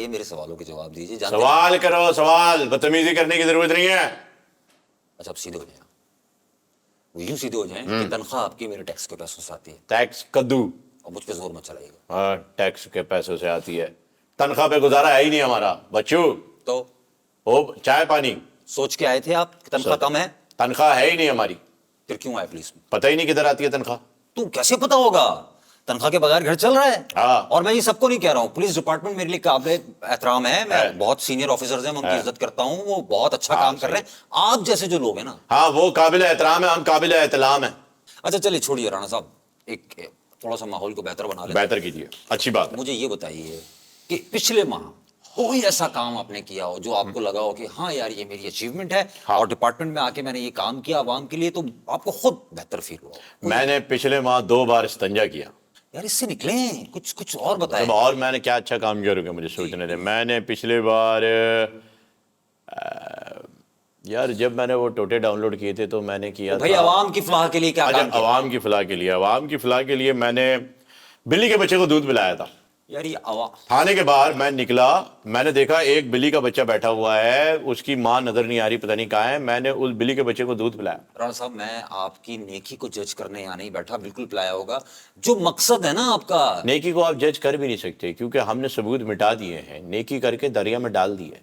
آئیے میرے سوالوں کے جواب دیجیے. سوال کرو, سوال, بدتمیزی کرنے کی ضرورت نہیں ہے. اچھا آپ سیدھے ہو جائیں, وہ یوں سیدھے ہو جائیں کہ تنخواہ آپ کی میرے ٹیکس کے پیسوں سے آتی ہے. ٹیکس کدو, اور مجھ پہ زور مت چلائیے گا. ہاں ٹیکس کے پیسوں سے آتی ہے, تنخواہ پہ گزارا ہے ہی نہیں ہمارا بچو. تو ہو چائے پانی سوچ کے آئے تھے آپ کہ تنخواہ کم ہے؟ تنخواہ ہے ہی نہیں ہماری. پھر کیوں آئے پولیس میں؟ پتہ ہی نہیں کدھر آتی ہے تنخواہ. تو کیسے پتا ہوگا؟ تنخواہ کے بغیر گھر چل رہا ہے. ہاں. اور میں یہ سب کو نہیں کہہ رہا ہوں, پولیس ڈپارٹمنٹ میرے لیے قابل احترام ہے, میں بہت سینئر آفیسرز ہیں, میں ان کی عزت کرتا ہوں, وہ بہت اچھا کام کر رہے ہیں. آپ جیسے جو لوگ ہیں نا, ہاں وہ قابل احترام ہے, ہم قابل احترام ہیں. اچھا چلیے چھوڑیے رانا صاحب, ایک تھوڑا سا ماحول کو بہتر بنا لیں. بہتر کیجیے, اچھی بات. مجھے یہ بتائیے کہ پچھلے ماہ کوئی ایسا کام آپ نے کیا ہو جو آپ کو لگا ہو کہ ہاں یار یہ میری اچیومنٹ ہے, اور ڈپارٹمنٹ میں آ کے میں نے یہ کام کیا عوام کے لیے, تو آپ کو خود بہتر فیل ہوا؟ میں نے پچھلے ماہ 2 بار استنجا کیا. یار اس سے نکلیں, کچھ اور بتائیں. اور میں نے کیا اچھا کام کیا رکے مجھے سوچنے دیں. میں نے پچھلے بار یار جب میں نے وہ ٹوٹے ڈاؤن لوڈ کیے تھے تو میں نے کیا بھائی عوام کی فلاح کے لیے کیا کام کیا؟ عوام کی فلاح کے لیے, عوام کی فلاح کے لیے میں نے بلی کے بچے کو دودھ پلایا تھا. یار یہ عوام تھانے کے باہر میں نکلا, میں نے دیکھا ایک بلی کا بچہ بیٹھا ہوا ہے, اس کی ماں نظر نہیں آ رہی, پتہ نہیں کہاں ہے. میں نے اس بلی کے بچے کو دودھ پلایا. رانا صاحب میں آپ کی نیکی کو جج کرنے یہاں نہیں بیٹھا, بالکل پلایا ہوگا. جو مقصد ہے نا آپ کا, نیکی کو آپ جج کر بھی نہیں سکتے کیونکہ ہم نے ثبوت مٹا دیے ہیں, نیکی کر کے دریا میں ڈال دیے.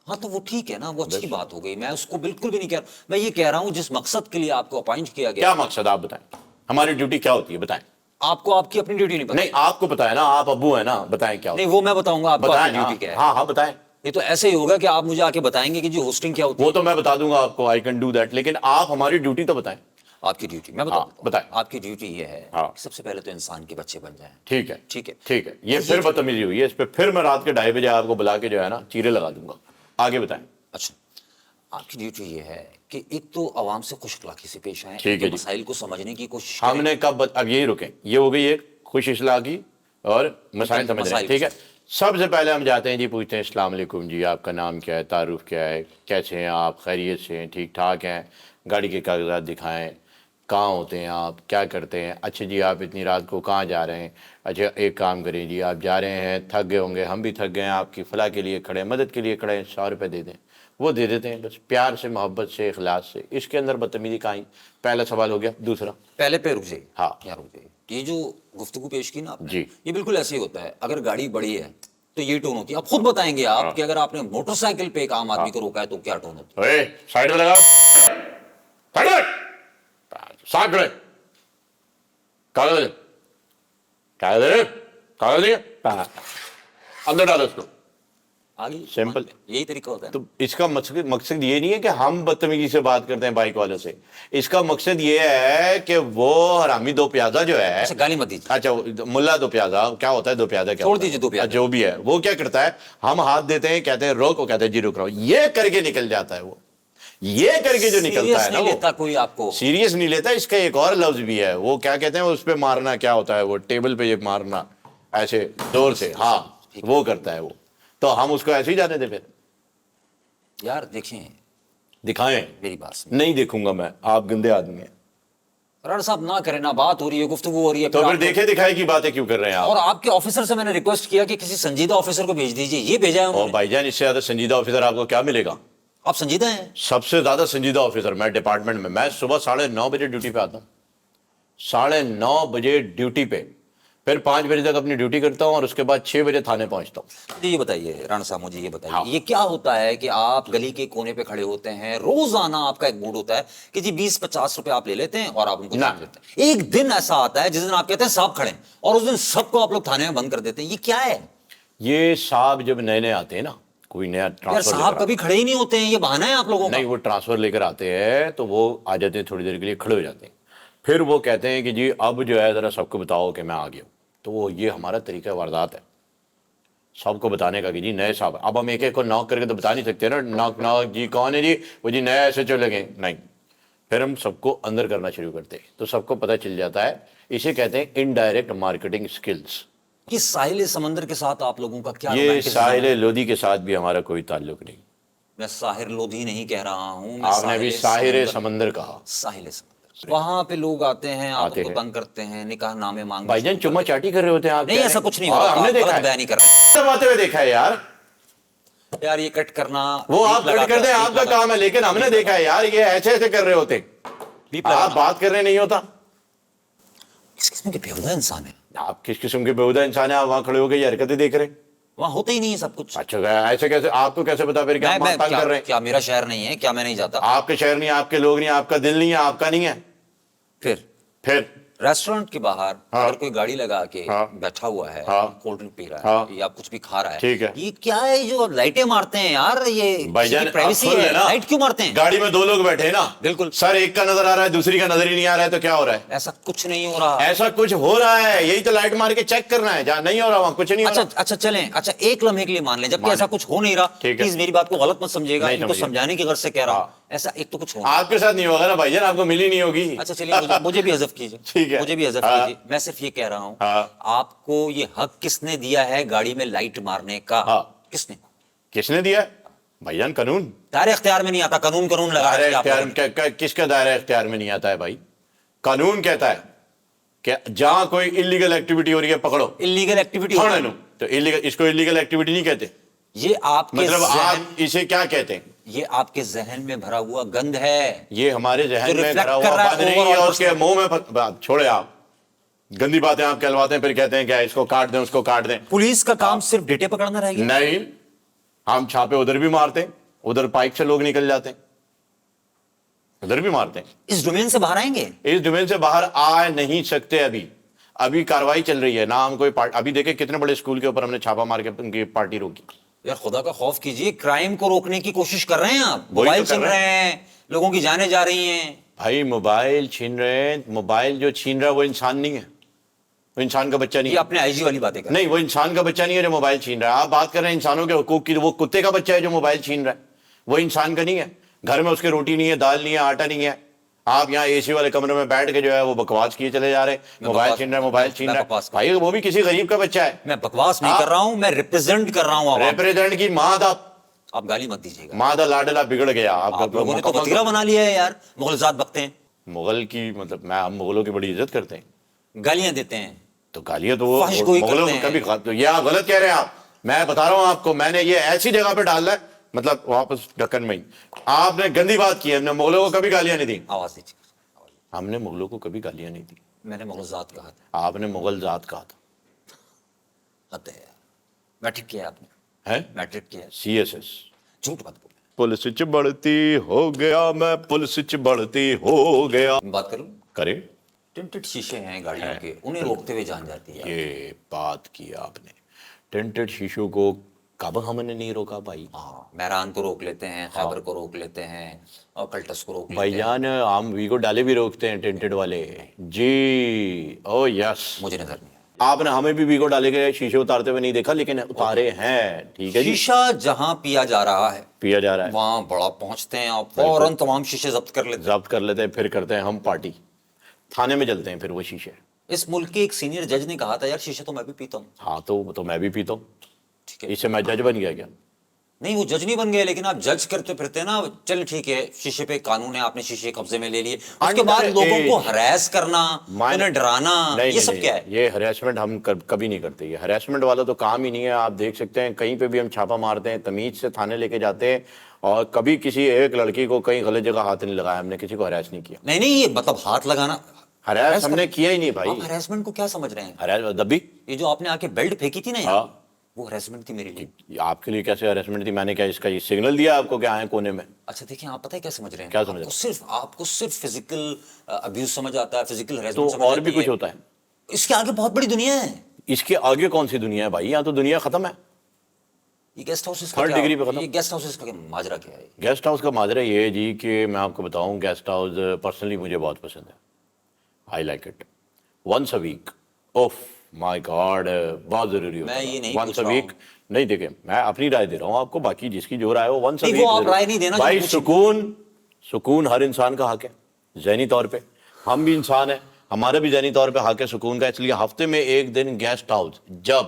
ہاں تو وہ ٹھیک ہے نا, وہ اچھی بات ہو گئی, میں اس کو بالکل بھی نہیں کہہ رہا. میں یہ کہہ رہا ہوں جس مقصد کے لیے آپ کو اپائنٹ کیا گیا. کیا مقصد آپ بتائیں, ہماری ڈیوٹی کیا ہوتی ہے بتائیں. آپ کو آپ کی اپنی ڈیوٹی نہیں پتا؟ نہیں آپ کو پتا ہے نا, آپ ابو ہیں نا, بتائیں کیا ہوتا نہیں وہ میں بتاؤں گا آپ کو آپ کی ڈیوٹی کیا ہے. ہاں ہاں بتائیں. یہ تو ایسے ہی ہوگا کہ آپ مجھے آ کے بتائیں گے کہ جی ہوسٹنگ کیا ہوتی ہے. وہ تو میں بتا دوں گا آپ کو, آئی کین ڈو دیٹ, لیکن آپ ہماری ڈیوٹی تو بتائیں. آپ کی ڈیوٹی میں بتاؤں گا. بتائیں. آپ کی ڈیوٹی یہ ہے سب سے پہلے تو انسان کے بچے بن جائیں. ٹھیک ہے ٹھیک ہے ٹھیک ہے. یہ پھر بدتمیزی ہوئی ہے, اس پہ پھر میں رات کے 2:30 بجے آپ کو بلا کے جو ہے نا چیرے لگا دوں گا. آگے بتائیں. اچھا آپ کی ڈیوٹی یہ ہے کہ ایک تو عوام سے خوش اخلاقی سے پیش آئیں, ٹھیک ہے, مسائل کو سمجھنے کی کوشش ہم نے کب اب یہی رکیں, یہ ہو گئی ایک خوش اخلاقی اور مسائل سمجھ رہے ہیں. ٹھیک ہے, سب سے پہلے ہم جاتے ہیں جی, پوچھتے ہیں السلام علیکم جی, آپ کا نام کیا ہے, تعارف کیا ہے, کیسے ہیں آپ, خیریت سے ہیں, ٹھیک ٹھاک ہیں, گاڑی کے کاغذات دکھائیں, کہاں ہوتے ہیں آپ, کیا کرتے ہیں, اچھا جی آپ اتنی رات کو کہاں جا رہے ہیں, اچھا ایک کام کریں جی آپ جا رہے ہیں, تھک گئے ہوں گے, ہم بھی تھک گئے ہیں, آپ کی فلاح کے لیے کھڑے ہیں, مدد کے لیے کھڑے ہیں, 100 روپے دے دیں. وہ دے دیتے ہیں بس, پیار سے, محبت سے, اخلاص سے. اس کے اندر بدتمیزی کہیں. پہلا سوال ہو گیا. دوسرا پہلے پہ رک جائیے. ہاں یار رک جائیے, یہ جو گفتگو پیش کی نا آپ نے, جی, یہ بالکل ایسے ہی ہوتا ہے. اگر گاڑی بڑی ہے تو یہ ٹون ہوتی ہے. آپ خود بتائیں گے آپ کہ اگر آپ نے موٹر سائیکل پہ ایک عام آدمی کو روکا ہے تو کیا ٹون ہوتی ہے. سائڈ میں لگاؤ, ساتھ کھڑے, کاغذ کاغذ کاغذ اندر ڈالو اس کو. آگے سمپل, یہی طریقہ ہوتا ہے. تو اس کا مقصد یہ نہیں ہے کہ ہم بدتمیزی سے بات کرتے ہیں بائک والوں سے. اس کا مقصد یہ ہے کہ وہ حرامی دو پیازا جو ہے, گالی مت دیجیے. اچھا ملا دو پیازا کیا ہوتا ہے, دو پیازا کیا چھوڑ ہوتا ہے, دیجیے دو پیازا جو بھی ہے, وہ کیا کرتا ہے, ہم ہاتھ دیتے ہیں, کہتے ہیں روک, وہ کہتے ہیں جی رک رہا ہوں, یہ کر کے نکل جاتا ہے. وہ یہ کر کے جو نکلتا ہے نا, نہیں لیتا کوئی آپ کو سیریس نہیں لیتا. اس کا ایک اور لفظ بھی ہے, وہ کیا کہتے ہیں, اس پہ مارنا کیا ہوتا ہے, وہ ٹیبل پہ یہ مارنا ایسے زور سے, ہاں وہ کرتا ہے وہ. تو ہم اس کو ایسے ہی جانے دیں پھر. یار دیکھیں, دکھائیں. میری بات نہیں دیکھوں گا میں, آپ گندے آدمی ہیں. رانا صاحب نہ کریں نا, بات ہو رہی ہے, گفتگو ہو رہی ہے, تو پھر دیکھے دکھائے کی باتیں کیوں کر رہے ہیں آپ؟ اور آپ کے آفیسر سے میں نے ریکویسٹ کیا کہ کسی سنجیدہ آفیسر کو بھیج دیجیے, یہ بھیجا ہے انہوں نے. بھائی جان اس سے زیادہ سنجیدہ آفیسر آپ کو کیا ملے گا؟ آپ سنجیدہ ہیں. سب سے زیادہ سنجیدہ آفیسر میں ڈپارٹمنٹ میں صبح 9:30 بجے ڈیوٹی پہ آتا ہوں, 9:30 بجے ڈیوٹی پہ, پھر 5 بجے تک اپنی ڈیوٹی کرتا ہوں, اور اس کے بعد 6 بجے تھانے پہنچتا ہوں. یہ بتائیے رانا صاحب, مجھے یہ بتائیے, یہ کیا ہوتا ہے کہ آپ گلی کے کونے پہ کھڑے ہوتے ہیں, روزانہ آپ کا ایک موڈ ہوتا ہے کہ جی 20-50 روپے آپ لے لیتے ہیں اور آپ ان کو دے دیتے ہیں. ایک دن ایسا آتا ہے جس دن آپ کہتے ہیں صاحب کھڑے ہیں, اور اس دن سب کو آپ لوگ تھانے میں بند کر دیتے ہیں. یہ کیا ہے؟ یہ صاحب جب نئے نئے آتے ہیں نا, کوئی نیا ٹرانسفر, صاحب کبھی کھڑے ہی نہیں ہوتے ہیں, یہ بہانہ ہے آپ لوگوں کا. نہیں, وہ ٹرانسفر لے کر آتے ہیں تو وہ آ جاتے ہیں, تھوڑی دیر کے لیے کھڑے ہو جاتے ہیں, پھر وہ کہتے ہیں کہ جی اب جو ہے ذرا سب کو بتاؤ کہ میں آ گیا ہوں. تو وہ یہ ہمارا طریقہ واردات ہے سب کو بتانے کا کہ جی نئے صاحب. اب ہم ایک ایک کو ناک کر کے تو بتا نہیں سکتے نا, ناک ناک جی کون ہے جی, وہ جی نئے ایسے چلے گئے, نہیں. پھر ہم سب کو اندر کرنا شروع کرتے ہیں تو سب کو پتہ چل جاتا ہے. اسے کہتے ہیں انڈائریکٹ مارکیٹنگ سکلز. یہ ساحل سمندر کے ساتھ آپ لوگوں کا کیا؟ یہ ساحل لودھی کے ساتھ بھی ہمارا کوئی تعلق نہیں. میں ساحر لودھی نہیں کہہ رہا ہوں, آپ نے بھی ساحر سمندر کہا. ساحل سمندر. وہاں پہ لوگ آتے ہیں، آپ آتے کو ہیں، تنگ کرتے ہیں، نکاح نامے مانگتے بھائی جان چما چاٹی کر رہے ہوتے ہیں آپ. نہیں ایسا کچھ نہیں ہوتا، ہم نے دیکھا غلط ہے، بیان نہیں کر رہے کرواتے ہوئے دیکھا ہے یار. یار. یہ کٹ کرنا وہ آپ کٹ کر دیں، آپ کا کام ہے، لیکن ہم نے دیکھا ہے یار یہ ایسے ایسے کر رہے ہوتے. آپ بات کر رہے نہیں ہوتا. کس قسم کے بیہودہ انسان ہے آپ کس قسم کے بیہودہ انسان ہیں؟ آپ وہاں کھڑے ہو کے یہ حرکتیں دیکھ رہے ہیں. وہاں ہوتا ہی نہیں ہے سب کچھ. اچھا ایسے کیسے؟ آپ کو کیسے پتا پھر کہ آپ تنگ کر رہے ہیں؟ کیا میرا شہر نہیں ہے؟ کیا میں نہیں جاتا؟ آپ کے شہر نہیں، آپ کے لوگ نہیں، آپ کا دل نہیں ہے، آپ کا نہیں ہے. پھر ریسٹورنٹ کے باہر اگر کوئی گاڑی لگا کے بیٹھا ہوا ہے، کولڈ ڈرنک پی رہا ہے یا کچھ بھی کھا رہا ہے، ٹھیک ہے، یہ کیا ہے جو لائٹیں مارتے ہیں یار؟ یہ بھائی جان پرائیویسی ہے، لائٹ کیوں مارتے ہیں؟ گاڑی میں دو لوگ بیٹھے ہیں نا، بالکل سر ایک کا نظر آ رہا ہے، دوسری کا نظر ہی نہیں آ رہا ہے، تو کیا ہو رہا ہے؟ ایسا کچھ نہیں ہو رہا. ایسا کچھ ہو رہا ہے، یہی تو لائٹ مار کے چیک کرنا ہے. جہاں نہیں ہو رہا وہاں کچھ نہیں ہو رہا. اچھا چلیں، اچھا ایک لمحے کے لیے مان لیں جبکہ ایسا کچھ ہو نہیں رہا. پلیز میری بات کو غلط مت سمجھے گا، ان کو سمجھانے کی غرض سے کہہ رہا ہوں. ایسا ایک تو کچھ ہو آپ کے ساتھ نہیں ہوگا نا بھائی جان، آپ کو ملی نہیں ہوگی. اچھا چلیے مجھے بھی حذف کیجیے، ٹھیک ہے، مجھے بھی حذف کیجیے. میں صرف یہ کہہ رہا ہوں آپ کو یہ حق کس نے دیا ہے گاڑی میں لائٹ مارنے کا؟ کس نے دیا بھائی جان؟ قانون دائرہ اختیار میں نہیں آتا. قانون لگا کس کا دائرہ اختیار میں نہیں آتا ہے بھائی؟ قانون کہتا ہے کہ جہاں کوئی انلیگل ایکٹیویٹی ہو رہی ہے پکڑو. انلیگل ایکٹیویٹی تو اس کو انلیگل ایکٹیویٹی نہیں کہتے. یہ آپ کے مطلب آپ اسے کیا کہتے ہیں؟ یہ آپ کے ذہن میں بھرا ہوا گند ہے. یہ ہمارے ذہن میں بھرا ہوا گند نہیں ہے، اس کے منہ میں چھوڑے. آپ گندی باتیں آپ کہلواتے ہیں، پھر کہتے ہیں کہ اس کو کاٹ دیں، اس کو کاٹ دیں. پولیس کا کام صرف ڈیٹے پکڑنا رہ گیا؟ نہیں، ہم چھاپے ادھر بھی مارتے ہیں، ادھر پائپ سے لوگ نکل جاتے ہیں، ادھر بھی مارتے ہیں. اس ڈومین سے باہر آئیں گے؟ اس ڈومین سے باہر آ نہیں سکتے. ابھی کاروائی چل رہی ہے نا. ہم کوئی ابھی دیکھیں کتنے بڑے اسکول کے اوپر ہم نے چھاپا مار کے ان کی پارٹی روکی. یار خدا کا خوف کیجیے، کرائم کو روکنے کی کوشش کر رہے ہیں آپ. موبائل چھین رہے ہیں، لوگوں کی جانیں جا رہی ہیں. بھائی موبائل چھین رہے ہیں، موبائل جو چھین رہا ہے وہ انسان نہیں ہے، وہ انسان کا بچہ نہیں ہے. یہ اپنے آئی جی والی باتیں کر رہے ہیں. نہیں، وہ انسان کا بچہ نہیں ہے جو موبائل چھین رہا ہے. آپ بات کر رہے ہیں انسانوں کے حقوق کی، وہ کتے کا بچہ ہے جو موبائل چھین رہا ہے. وہ انسان کا نہیں ہے. گھر میں اس کے روٹی نہیں ہے، دال نہیں ہے، آٹا نہیں ہے. آپ یہاں اے سی والے کمرے میں بیٹھ کے جو ہے وہ بکواس کیے چلے جا رہے ہیں، موبائل چھین رہا ہے، موبائل چھین رہا ہے. بھائی وہ بھی کسی غریب کا بچہ ہے. میں بکواس نہیں کر رہا ہوں، میں ریپرزینٹ کر رہا ہوں. ریپرزینٹ کی ماں دا، آپ گالی مت دیجیے گا. ماں دا لاڈلا بگڑ گیا. آپ لوگوں نے تو وزیرہ بنا لیا ہے یار. مغل ذات بکتے ہیں. مغل کی مطلب ہم مغلوں کی بڑی عزت کرتے ہیں، گالیاں دیتے ہیں. تو گالیاں تو وہ مغلوں کو کبھی یہ آپ غلط کہہ رہے ہیں. آپ میں بتا رہا ہوں آپ کو، میں نے یہ ایسی جگہ پہ ڈالا ہے، مطلب واپس ڈکن میں ہی آپ نے گندی بات کی ہے. ہم نے مغلوں کو کبھی گالیاں نہیں دی. آواز دیجیے. ہم نے مغلوں کو کبھی گالیاں نہیں دی. میں نے مغل ذات کہا تھا. آپ نے مغل ذات کہا تھا. حد ہے. میٹرک کیا آپ نے؟ ہے میٹرک کیا؟ C S S. جھوٹ مت بولے. پولیس چ بڑھتی ہو گیا میں، پولیس چ بڑھتی ہو گیا. بات کروں؟ کرے. ٹنٹڈ شیشے ہیں گاڑیوں کے، انہیں روکتے ہوئے جان جاتی ہے. یہ بات کی آپ نے. ٹنٹڈ شیشوں کو کب ہم نے نہیں روکا بھائی؟ مہران کو روک لیتے ہیں، خیبر کو روک لیتے ہیں، اور کلٹس کو روک لیتے ہیں. بھائی جان ہم ویگو ڈالے بھی روکتے ہیں ٹنٹڈ والے. جی او یس. مجھے نظر نہیں. آپ نے ہمیں بھی ویگو ڈالے کے شیشے اتارتے ہوئے نہیں دیکھا، لیکن اتارے ہیں. ٹھیک ہے. شیشہ جہاں پیا جا رہا ہے، پیا جا رہا ہے، وہاں بڑا پہنچتے ہیں اور فوراً تمام شیشے ضبط کر لیتے ہیں. پھر کرتے ہیں ہم پارٹی، تھانے میں جلتے ہیں پھر وہ شیشے. اس ملک کے ایک سینئر جج نے کہا تھا یار شیشے تو میں بھی پیتا ہوں. ہاں تو میں بھی پیتا ہوں. ٹھیک ہے. اس سے میں جج بن گیا کیا؟ نہیں وہ جج نہیں بن گئے، لیکن آپ جج کرتے پھرتے نا. چل ٹھیک ہے، شیشے پہ قانون ہے، آپ نے شیشے قبضے میں لے لیے، اس کے بعد لوگوں کو ہراس کرنا، انہیں ڈرانا، یہ سب کیا ہے؟ یہ ہراسمنٹ ہم کبھی نہیں کرتے. یہ ہراسمنٹ والا تو کام ہی نہیں ہے. آپ دیکھ سکتے ہیں کہیں پہ بھی ہم چھاپا مارتے ہیں، تمیز سے تھانے لے کے جاتے ہیں، اور کبھی کسی ایک لڑکی کو کہیں غلط جگہ ہاتھ نہیں لگایا. ہم نے کسی کو ہراس نہیں کیا. نہیں یہ مطلب ہاتھ لگانا ہراس ہم نے کیا ہی نہیں بھائی. آپ ہراسمنٹ کو کیا سمجھ رہے ہیں؟ ہراس دبی. یہ جو آپ نے آ کے بیلٹ پھینکی تھی نا یہاں، وہ ہراسمنٹ تھی میرے لیے. آپ کے لیے کیسے ہراسمنٹ تھی؟ میں نے کیا اس کا یہ سگنل دیا آپ کو کہ آئیں کونے میں؟ اچھا دیکھیں، آپ پتہ ہے کیا سمجھ رہے ہیں؟ کیا سمجھ رہے ہیں؟ آپ کو صرف فزیکل ابیوز سمجھ آتا ہے، فزیکل ہراسمنٹ تو سمجھ اور بھی آتی کچھ ہوتا ہے. اس کے آگے بہت بڑی دنیا ہے. اس کے آگے کون سی دنیا ہے بھائی؟ یہاں تو دنیا ختم ہے. یہ گیسٹ ہاؤسز تھرڈ ڈگری پہ ختم. یہ گیسٹ ہاؤسز کا ماجرا کیا ہے؟ گیسٹ ہاؤس کا ماجرا یہ ہے جی کہ میں آپ کو بتاؤں، گیسٹ ہاؤس پرسنلی مجھے بہت پسند ہے. I like it. Once a week. Oh my God, بہت ضروری ہوتا ہے. میں یہ نہیں ونس اے ویک نہیں. دیکھیں میں اپنی رائے دے رہا ہوں آپ کو، باقی جس کی جو رائے ہو ونس اے ویک. وہ آپ رائے نہیں دینا بھائی. سکون ہر انسان کا حق ہے ذہنی طور پہ. ہم بھی انسان ہیں، ہمارا بھی ذہنی طور پہ حق ہے سکون کا. اس لیے ہفتے میں ایک دن گیسٹ ہاؤس جب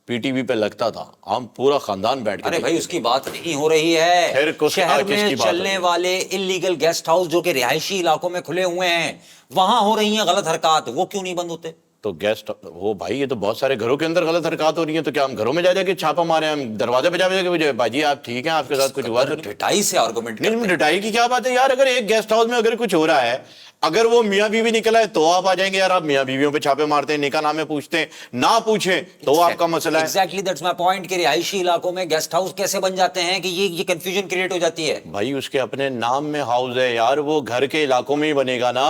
پی ٹی وی پہ لگتا تھا، ہم پورا خاندان بیٹھ کے ارے بھائی اس کی بات نہیں ہو رہی ہے، شہر میں چلنے والے انلیگل گیسٹ ہاؤس جو کہ رہائشی علاقوں میں کھلے ہوئے ہیں وہاں ہو رہی ہیں غلط حرکات، وہ کیوں نہیں بند ہوتے؟ تو گیسٹ وہ بھائی یہ تو بہت سارے گھروں کے اندر غلط حرکات ہو رہی ہیں، تو کیا ہم گھروں میں جا جا کے چھاپا مارے، ہم دروازے پہ جا کے بھائی جی آپ ٹھیک ہیں، آپ کے ساتھ کچھ ہوا تو ڈٹائی سے آرگومنٹ نہیں؟ ڈٹائی کی کیا بات ہے یار، اگر ایک گیسٹ ہاؤس میں اگر کچھ ہو رہا ہے، اگر وہ میاں بیوی نکلا ہے تو آپ آ جائیں گے یار، آپ میاں بیویوں پہ چھاپے مارتے ہیں، نکاح نامے پوچھتے ہیں، نہ پوچھیں تو آپ کا مسئلہ ہے۔ ایگزیکٹلی دیٹس مائی پوائنٹ کہ رہائشی علاقوں میں گیسٹ ہاؤس کیسے بن جاتے ہیں کہ یہ کنفیوژن کریٹ ہو جاتی ہے۔ بھائی اس کے اپنے نام میں ہاؤس ہے یار، وہ گھر کے علاقوں میں ہی بنے گا نا،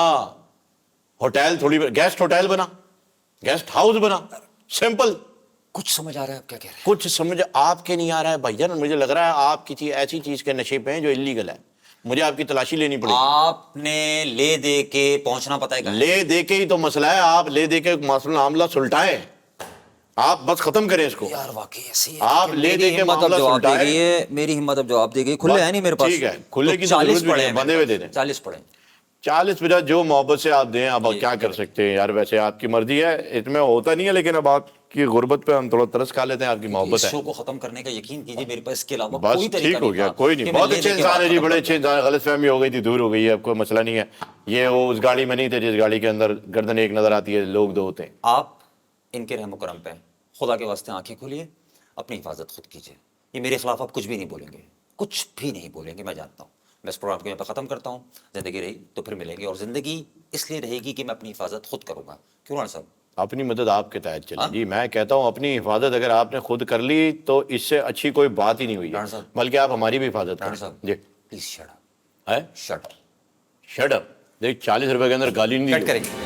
ہوٹل تھوڑی، گیسٹ ہوٹل بنا، گیسٹ ہاؤس بنا، سمپل۔ کچھ سمجھ آ رہا ہے آپ کیا کہہ رہے ہیں؟ کچھ سمجھ آپ کے نہیں آ رہا ہے بھائی جان، مجھے لگ رہا ہے آپ کسی ایسی چیز کے نشے پہ ہیں جو انلیگل ہے، مجھے آپ کی تلاشی لینی پڑے گی۔ آپ نے لے دے کے پہنچنا پتہ ہے کہاں ہے؟ لے دے کے ہی تو مسئلہ ہے، آپ لے دے کے معاملہ سلٹائیں، آپ بس ختم کریں اس کو۔ یار واقعی ایسی ہے آپ کہ لے میری دے کے ہمت اب معاملہ جواب دے سلٹائیں۔ گئی ہے، میری ہمت اب جواب دے گئی، کھلے ہیں نہیں میرے پاس، ٹھیک ہے، کھلے کی تو 40 ضرورت بھی پڑے نہیں ہیں، ہے، بندے ہوئے دے دیں۔ 40 پڑے ہیں۔ 40 بجا جو محبت سے آپ دیں، اب کیا کر سکتے ہیں یار، ویسے آپ کی مرضی ہے، اس میں ہوتا نہیں ہے، لیکن اب آپ کی غربت پہ ہم تھوڑا ترس کھا لیتے ہیں، آپ کی محبت اس ہے۔ شو کو ختم کرنے کا یقین کیجیے میرے پاس اس کے علاوہ بس کوئی طریقہ ٹھیک ہو نہیں گیا، تھا کوئی نہیں، کہ میں بہت لے اچھے دے کے انسان ہے جی، بات بڑے ختم اچھے کر دوں۔ انسان، غلط فہمی ہو گئی تھی، دور ہو گئی ہے، اب کوئی مسئلہ نہیں ہے۔ یہ وہ اس گاڑی میں نہیں تھے جس گاڑی کے اندر گردن ایک نظر آتی ہے، لوگ دو ہوتے ہیں۔ آپ ان کے رحم و کرم پہ خدا کے واسطے آنکھیں کھولیے، اپنی حفاظت خود کیجیے۔ یہ میرے خلاف آپ کچھ بھی نہیں بولیں گے، کچھ بھی نہیں بولیں گے، میں جانتا ہوں۔ میں اس پروگرام کو یہاں پہ ختم کرتا ہوں، زندگی رہی تو پھر ملیں گے، اور زندگی اس لیے رہے گی کہ میں اپنی حفاظت خود کروں گا۔ کیوں رانا صاحب؟ اپنی مدد آپ کے تحت چلے جی، میں کہتا ہوں اپنی حفاظت اگر آپ نے خود کر لی تو اس سے اچھی کوئی بات ہی نہیں ہوئی ہے، رانا صاحب، بلکہ آپ ہماری بھی حفاظت رانا کریں صاحب جی۔ پلیز شٹ اپ، ہے شٹ اپ، شٹ اپ، دیکھ 40 روپے کے اندر گالی نہیں کٹ دی۔ کریں گے۔